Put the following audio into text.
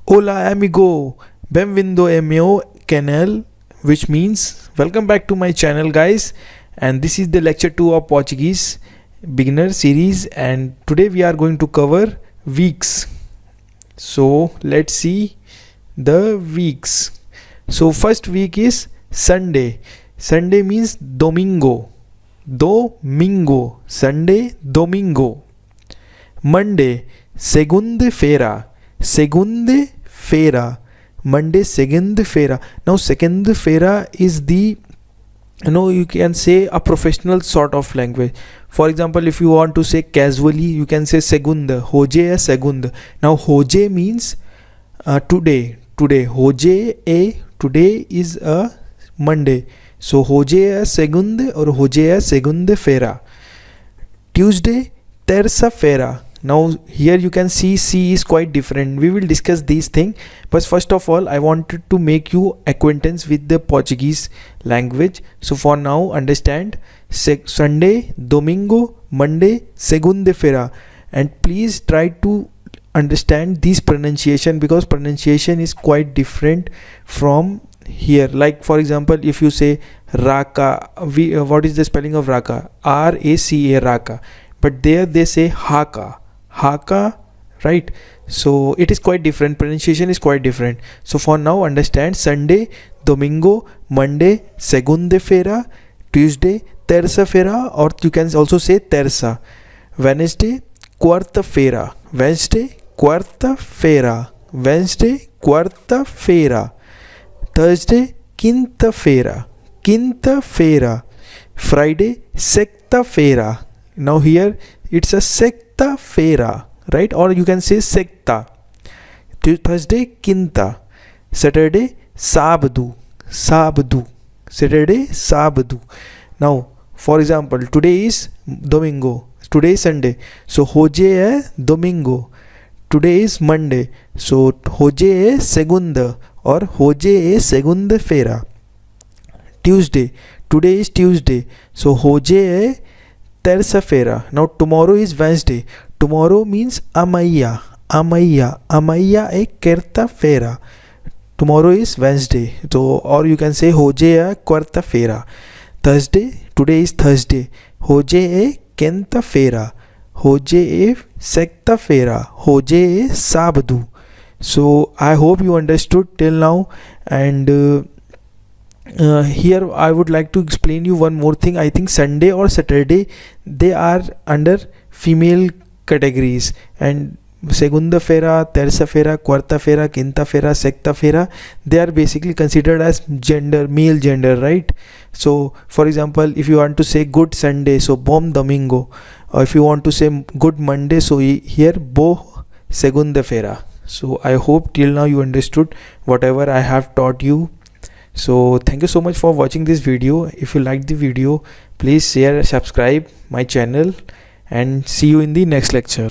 Hola amigo, bem-vindo ao meu canal, which means welcome back to my channel guys, and this is the lecture 2 of Portuguese beginner series, and today we are going to cover weeks. So let's see the weeks. So first week is Sunday. Sunday means domingo. Domingo. Sunday, domingo. Monday, segunda-feira. Segunda-feira. Monday, segunda-feira. Now segunda-feira is the, you can say a professional sort of language. For example, if you want to say casually, you can say segunda. Hoje é segunda. Now hoje means today. Today is a Monday. So hoje é segunda or hoje é segunda-feira. Tuesday, terça-feira. Now here you can see C is quite different. We will discuss these things, but first of all I wanted to make you acquaintance with the Portuguese language. So for now, understand Sunday, domingo, Monday, segunda-feira, and please try to understand this pronunciation, because pronunciation is quite different from here. Like for example, if you say raka, what is the spelling of raka? R-A-C-A, raka, but there they say haka, right? So it is quite different, pronunciation is quite different. So for now, understand Sunday, domingo, Monday, segunda-feira, Tuesday, terça-feira, or you can also say terça. Wednesday, quarta-feira. Wednesday, quarta-feira. Wednesday, quarta-feira. Thursday, quinta-feira. Quinta-feira. Friday, sexta-feira. Now here it's a sexta-feira, right? Or you can say sexta. Thursday, quinta. Saturday, sábado. Sábado. Saturday, sábado. Now for example, today is domingo, today is Sunday, so hoje é domingo. Today is Monday, so hoje é segunda or hoje é segunda-feira. Tuesday, today is Tuesday, so hoje é terça-feira. Now tomorrow is Wednesday. Tomorrow means amanhã. Amanhã é quarta-feira. Tomorrow is Wednesday, so or you can say hoje é quarta-feira. Thursday, today is Thursday, hoje é quinta-feira. Hoje é sexta-feira. Hoje é sábado. So I hope you understood till now, and here I would like to explain you one more thing. I think Sunday or Saturday, they are under female categories, and segunda-feira, terça-feira, quarta-feira, quinta-feira, sexta-feira, they are basically considered as gender, male gender, right? So for example, if you want to say good Sunday, so bom domingo, or if you want to say good Monday, so here bo segunda-feira. So I hope till now you understood whatever I have taught you. So thank you so much for watching this video. If you liked the video, please share, subscribe my channel, and see you in the next lecture.